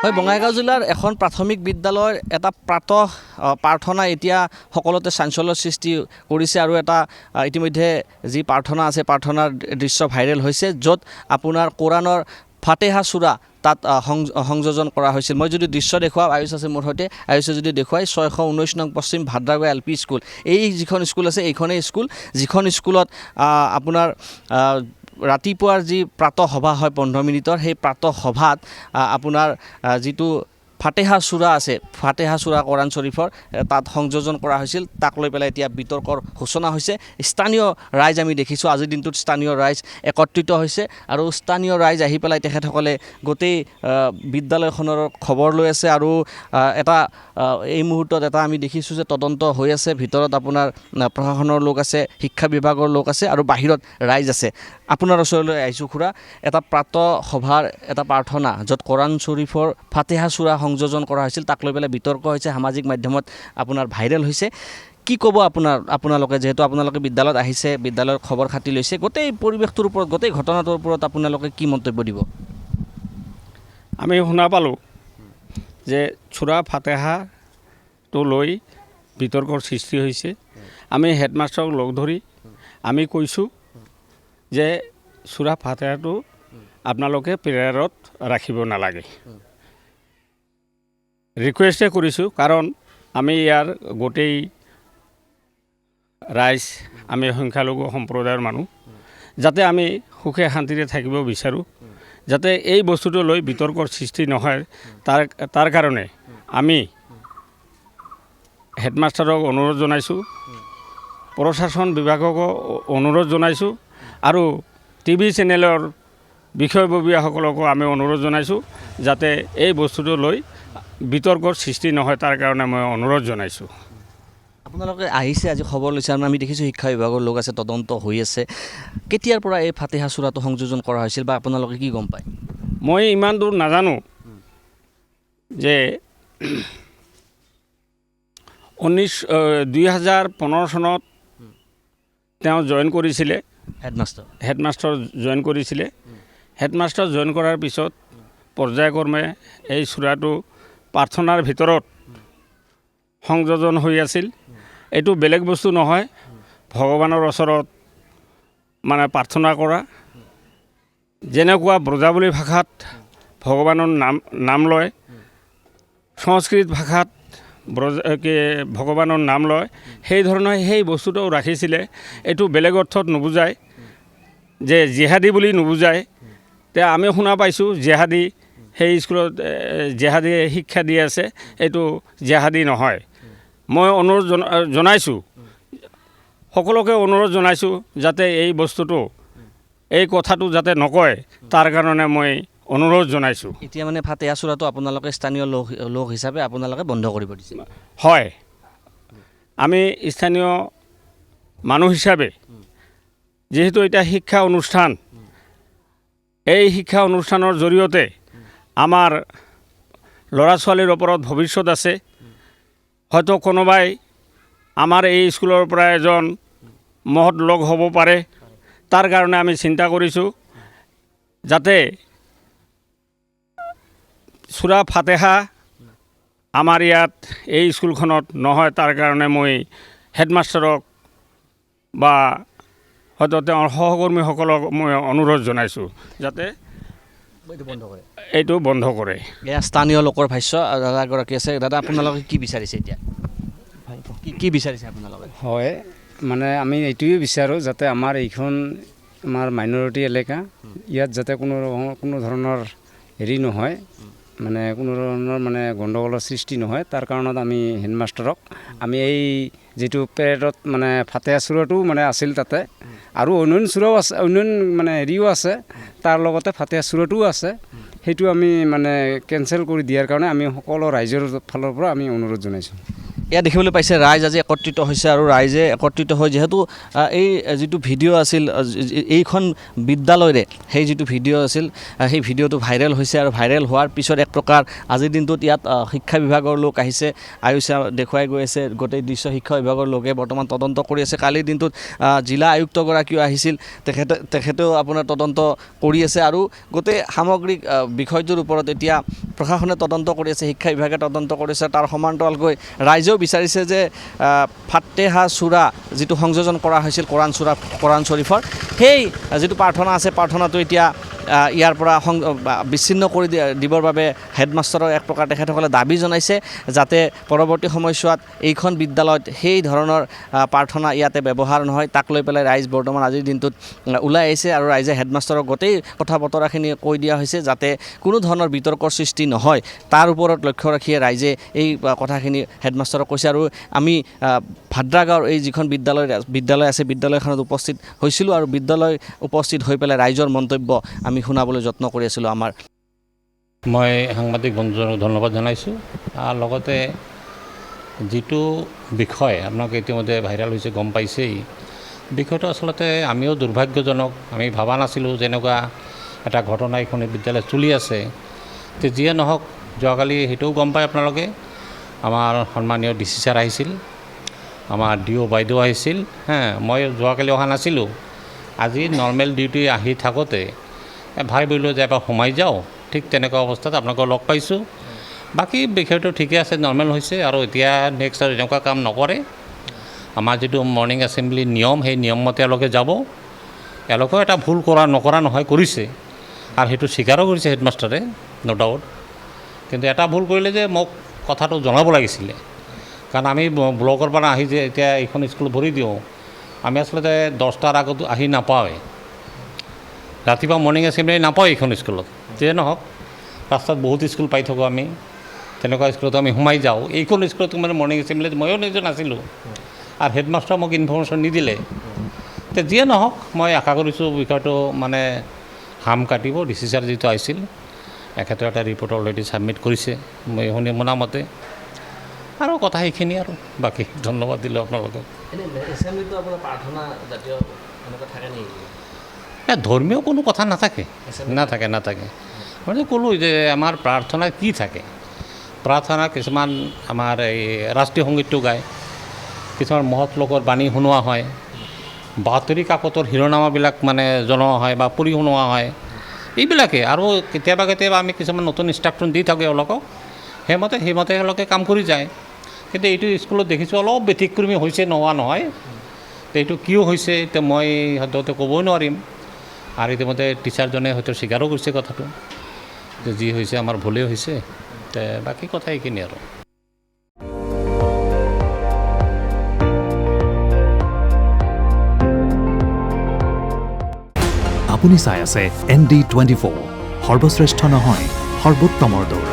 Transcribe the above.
হয়, বঙাইগাঁও জিলাৰ এখন প্ৰাথমিক বিদ্যালয়ৰ এটা প্ৰাৰ্থনা এতিয়া সকলোতে চাঞ্চল্যৰ সৃষ্টি কৰিছে আৰু এটা ইতিমধ্যে যি প্ৰাৰ্থনা আছে প্ৰাৰ্থনাৰ দৃশ্য ভাইৰেল হৈছে, য'ত আপোনাৰ কোৰাণৰ ফাতেহা চূড়া তাত সংযোজন কৰা হৈছিল। মই যদি দৃশ্য দেখুৱাওঁ, আয়ুষ আছে মোৰ সৈতে, আয়ুষে যদি দেখুৱাই 619 নং পশ্চিম ভাদ্ৰাগৈ LP স্কুল, এই যিখন স্কুল আছে এইখনেই স্কুল, যিখন স্কুলত আপোনাৰ ৰাতিপুৱাৰ যি প্ৰাতঃ সভা হয় 15 মিনিটৰ, সেই প্ৰাতঃ সভাত আপোনাৰ যিটো ফাতেহা চূড়া আছে, ফাতেহা চূড়া কোৰাণ শ্বৰীফৰ তাত সংযোজন কৰা হৈছিল। তাক লৈ পেলাই এতিয়া বিতৰ্কৰ সূচনা হৈছে। স্থানীয় ৰাইজ আমি দেখিছোঁ, আজিৰ দিনটোত স্থানীয় ৰাইজ একত্ৰিত হৈছে আৰু স্থানীয় ৰাইজ আহি পেলাই তেখেতসকলে গোটেই বিদ্যালয়খনৰ খবৰ লৈ আছে আৰু এটা এই মুহূৰ্তত এটা আমি দেখিছোঁ যে তদন্ত হৈ আছে। ভিতৰত আপোনাৰ প্ৰশাসনৰ লোক আছে, শিক্ষা বিভাগৰ লোক আছে আৰু বাহিৰত ৰাইজ আছে। আপোনাৰ ওচৰলৈ আহিছোঁ খুৰা, এটা প্ৰাতঃ সভাৰ এটা প্ৰাৰ্থনা য'ত কোৰাণ শ্বৰীফৰ ফাতেহা চূড়া সংযোজন কৰা হৈছিল, তাক লৈ পেলাই বিতৰ্ক হৈছে, সামাজিক মাধ্যমত আপোনাৰ ভাইৰেল হৈছে। কি ক'ব আপোনালোকে, যিহেতু আপোনালোকে বিদ্যালয়ত আহিছে, বিদ্যালয়ৰ খবৰ খাতি লৈছে, গোটেই পৰিৱেশটোৰ ওপৰত, গোটেই ঘটনাটোৰ ওপৰত আপোনালোকে কি মন্তব্য দিব? আমি শুনা পালোঁ যে চূড়া ফাতেহাটো লৈ বিতৰ্কৰ সৃষ্টি হৈছে। আমি হেডমাষ্টাৰক লগ ধৰি আমি কৈছোঁ যে চূড়া ফাতেহাটো আপোনালোকে প্ৰেয়াৰত ৰাখিব নালাগে, ৰিকুৱেষ্টে কৰিছোঁ। কাৰণ আমি ইয়াৰ গোটেই ৰাইজ, আমি সংখ্যালঘু সম্প্ৰদায়ৰ মানুহ, যাতে আমি সুখে শান্তিৰে থাকিব বিচাৰোঁ, যাতে এই বস্তুটো লৈ বিতৰ্কৰ সৃষ্টি নহয়, তাৰ কাৰণে আমি হেডমাষ্টাৰক অনুৰোধ জনাইছোঁ, প্ৰশাসন বিভাগকো অনুৰোধ জনাইছোঁ আৰু TV চেনেলৰ বিষয়ববীয়াসকলকো আমি অনুৰোধ জনাইছোঁ যাতে এই বস্তুটো লৈ বিতৰ্কৰ সৃষ্টি নহয়, তাৰ কাৰণে মই অনুৰোধ জনাইছোঁ। আপোনালোকে আহিছে, আজি খবৰ লৈছে আৰু আমি দেখিছোঁ শিক্ষা বিভাগৰ লোক আছে, তদন্ত হৈ আছে। কেতিয়াৰ পৰা এই ফাতেহা চূড়াটো সংযোজন কৰা হৈছিল বা আপোনালোকে কি গম পায়? মই ইমান দূৰ নাজানো যে 2015 চনত তেওঁ জইন কৰিছিলে, হেডমাষ্টাৰ জইন কৰিছিলে। হেডমাষ্টাৰ জইন কৰাৰ পিছত পৰ্যায়ক্ৰমে এই চূড়াটো প্ৰাৰ্থনাৰ ভিতৰত সংযোজন হৈ আছিল। এইটো বেলেগ বস্তু নহয়, ভগৱানৰ ওচৰত মানে প্ৰাৰ্থনা কৰা, যেনেকুৱা ব্ৰজাৱলী ভাষাত ভগৱানৰ নাম লয়, সংস্কৃত ভাষাত ভগৱানৰ নাম লয়, সেই ধৰণে সেই বস্তুটো ৰাখিছিলে। এইটো বেলেগ অৰ্থত নুবুজায় যে জেহাদী বুলি নুবুজায়। এতিয়া আমি শুনা পাইছোঁ জেহাদী, সেই স্কুলত জেহাদী শিক্ষা দি আছে, এইটো জেহাদী নহয়। মই অনুৰোধ জনাইছোঁ, সকলোকে অনুৰোধ জনাইছোঁ যাতে এই বস্তুটো, এই কথাটো যাতে নকয়, তাৰ কাৰণে মই অনুৰোধ জনাইছোঁ। এতিয়া মানে ফাতেহা চূড়াটো আপোনালোকে স্থানীয় লোক হিচাপে আপোনালোকে বন্ধ কৰিব দিছে? হয়, আমি স্থানীয় মানুহ হিচাপে, যিহেতু এতিয়া শিক্ষা অনুষ্ঠান, এই শিক্ষা অনুষ্ঠানৰ জৰিয়তে আমাৰ ল'ৰা ছোৱালীৰ ওপৰত ভৱিষ্যত আছে। হয়তো কোনোবাই আমাৰ এই স্কুলৰ পৰা এজন মহৎ লোক হ'ব পাৰে, তাৰ কাৰণে আমি চিন্তা কৰিছোঁ যাতে চূড়া ফাতেহা আমাৰ ইয়াত এই স্কুলখনত নহয়। তাৰ কাৰণে মই হেডমাষ্টাৰক বা হয়তো তেওঁৰ সহকৰ্মীসকলক মই অনুৰোধ জনাইছোঁ যাতে এইটো বন্ধ কৰে। এয়া স্থানীয় লোকৰ ভাষ্য। দাদা এগৰাকী আছে, দাদা আপোনালোকে কি বিচাৰিছে এতিয়া? কি বিচাৰিছে আপোনালোকে? হয়, মানে আমি এইটোৱে বিচাৰোঁ যাতে আমাৰ এইখন আমাৰ মাইনৰিটি এলেকা, ইয়াত যাতে কোনো ধৰণৰ হেৰি নহয়, মানে কোনো ধৰণৰ মানে গণ্ডগোলৰ সৃষ্টি নহয়। তাৰ কাৰণত আমি হেডমাষ্টাৰক, আমি এই যিটো পেৰেডত মানে ফাতেহা চূড়াটোও মানে আছিল তাতে, আৰু অন্যান্য চূড়াও আছে, অন্যান্য মানে হেৰিও আছে, তাৰ লগতে ফাতেহা চূড়াটোও আছে, সেইটো আমি মানে কেঞ্চেল কৰি দিয়াৰ কাৰণে আমি সকলো ৰাইজৰ ফালৰ পৰা আমি অনুৰোধ জনাইছোঁ। এয়া দেখিবলৈ পাইছে ৰাইজ আজি একত্ৰিত হৈছে আৰু ৰাইজে একত্ৰিত হৈ, যিহেতু এই যিটো ভিডিঅ' আছিল এইখন বিদ্যালয়ৰে, সেই যিটো ভিডিঅ' আছিল সেই ভিডিঅ'টো ভাইৰেল হৈছে আৰু ভাইৰেল হোৱাৰ পিছত এক প্ৰকাৰ আজিৰ দিনটোত ইয়াত শিক্ষা বিভাগৰ লোক আহিছে, আয়ুষে দেখুৱাই গৈ আছে, গোটেই দৃশ্য শিক্ষা বিভাগৰ লোকে বৰ্তমান তদন্ত কৰি আছে। কালিৰ দিনটোত জিলা আয়ুক্তগৰাকীও আহিছিল, তেখেতেও আপোনাৰ তদন্ত কৰি আছে আৰু গোটেই সামগ্ৰিক বিষয়টোৰ ওপৰত এতিয়া প্ৰশাসনে তদন্ত কৰি আছে, শিক্ষা বিভাগে তদন্ত কৰিছে, তাৰ সমান্তৰালকৈ ৰাইজেও বিচাৰিছে যে ফাতেহা চূড়া যিটো সংযোজন কৰা হৈছিল কোৰাণ শ্বৰীফৰ, সেই যিটো প্ৰাৰ্থনা আছে প্ৰাৰ্থনাটো এতিয়া ইয়াৰ পৰা বিচ্ছিন্ন কৰি দিবৰ বাবে হেডমাষ্টাৰক এক প্ৰকাৰ তেখেতসকলে দাবী জনাইছে, যাতে পৰৱৰ্তী সময়ছোৱাত এইখন বিদ্যালয়ত সেই ধৰণৰ প্ৰাৰ্থনা ইয়াতে ব্যৱহাৰ নহয়। তাক লৈ পেলাই ৰাইজ বৰ্তমান আজিৰ দিনটোত ওলাই আহিছে আৰু ৰাইজে হেডমাষ্টাৰক গোটেই কথা বতৰাখিনি কৈ দিয়া হৈছে, যাতে কোনো ধৰণৰ বিতৰ্কৰ সৃষ্টি নহয়। তাৰ ওপৰত লক্ষ্য ৰাখিয়ে ৰাইজে এই কথাখিনি হেডমাষ্টাৰক কৈছে। আৰু আমি ভাদ্ৰা গাঁৱৰ এই যিখন বিদ্যালয় আছে বিদ্যালয়খনত উপস্থিত হৈছিলোঁ আৰু বিদ্যালয় উপস্থিত হৈ পেলাই ৰাইজৰ মন্তব্য আমি শুনাবলৈ যত্ন কৰি আছিলোঁ। মই সাংবাদিক বন্ধুজনক ধন্যবাদ জনাইছোঁ। লগতে যিটো বিষয় আপোনালোকে ইতিমধ্যে ভাইৰেল হৈছে গম পাইছেই, বিষয়টো আচলতে আমিও দুৰ্ভাগ্যজনক। আমি ভবা নাছিলোঁ যেনেকুৱা এটা ঘটনা এইখন বিদ্যালয়ত চলি আছে। তো যিয়ে নহওক, যোৱাকালি সেইটোও গম পায় আপোনালোকে, আমাৰ সন্মানীয় DC ছাৰ আহিছিল, আমাৰ DO বাইদেউ আহিছিল। মই যোৱাকালি অহা নাছিলোঁ, আজি নৰ্মেল ডিউটি আহি থাকোঁতে ভাবিলোঁ যে এবাৰ সোমাই যাওঁ। ঠিক তেনেকুৱা অৱস্থাত আপোনালোকক লগ পাইছোঁ। বাকী বিষয়টো ঠিকে আছে, নৰ্মেল হৈছে। আৰু এতিয়া নেক্সট আৰু এনেকুৱা কাম নকৰে। আমাৰ যিটো মৰ্ণিং এছেম্বলি নিয়ম, সেই নিয়মমতে এওঁলোকে যাব। এওঁলোকেও এটা ভুল নকৰা নহয়, কৰিছে, আৰু সেইটো স্বীকাৰো কৰিছে হেডমাষ্টাৰে, ন' ডাউট। কিন্তু এটা ভুল কৰিলে যে মোক কথাটো জনাব লাগিছিলে, কাৰণ আমি ব্লকৰ পৰা আহি যে এতিয়া এইখন স্কুল ভৰি দিওঁ, আমি আচলতে 10টাৰ আগত আহি নাপাওঁৱেই। ৰাতিপুৱা মৰ্ণিং এছেম্বলি নাপাওঁ এইখন স্কুলত। যিয়ে নহওক, ৰাস্তাত বহুত স্কুল পাই থাকোঁ আমি, তেনেকুৱা স্কুলত আমি সোমাই যাওঁ। এইখন স্কুলত মানে মৰ্ণিং এছেম্বলিত ময়ো নিজে নাছিলোঁ, আৰু হেডমাষ্টাৰে মোক ইনফৰ্মেশ্যন নিদিলে। তো যিয়ে নহওক, মই আশা কৰিছোঁ বিষয়টো মানে হাম কাটিব। DC ছাৰ যিটো আহিছিল, এখেতৰ এটা ৰিপৰ্ট অলৰেডি ছাবমিট কৰিছে, মই শুনা মতে। আৰু কথা সেইখিনি, আৰু বাকী ধন্যবাদ দিলোঁ আপোনালোকক। ধৰ্মীয় কোনো কথা নাথাকে। মানে ক'লোঁ যে আমাৰ প্ৰাৰ্থনা কি থাকে। প্ৰাৰ্থনা কিছুমান আমাৰ এই ৰাষ্ট্ৰীয় সংগীতটো গায়, কিছুমান মহৎ লোকৰ বাণী শুনোৱা হয়, বাতৰি কাকতৰ শিৰোনামাবিলাক মানে জনোৱা হয় বা পঢ়ি শুনোৱা হয়, এইবিলাকে। আৰু কেতিয়াবা আমি কিছুমান নতুন ইনষ্ট্ৰাকশ্যন দি থাকোঁ এওঁলোকক, সেইমতে এওঁলোকে কাম কৰি যায়। কিন্তু এইটো স্কুলত দেখিছোঁ অলপ ব্যতিক্ৰমী হৈছে, নোহোৱা নহয়। তো এইটো কিয় হৈছে এতিয়া মই সদ্যহতে ক'বই নোৱাৰিম। আৰু ইতিমধ্যে টিচাৰজনে হয়তো স্বীকাৰো কৰিছে কথাটো, যে যি হৈছে আমাৰ ভুলেই হৈছে। বাকী কথা এইখিনি আৰু। আপুনি চাই আছে ND24, সৰ্বশ্ৰেষ্ঠ নহয়, সৰ্বোত্তমৰ দৌৰ।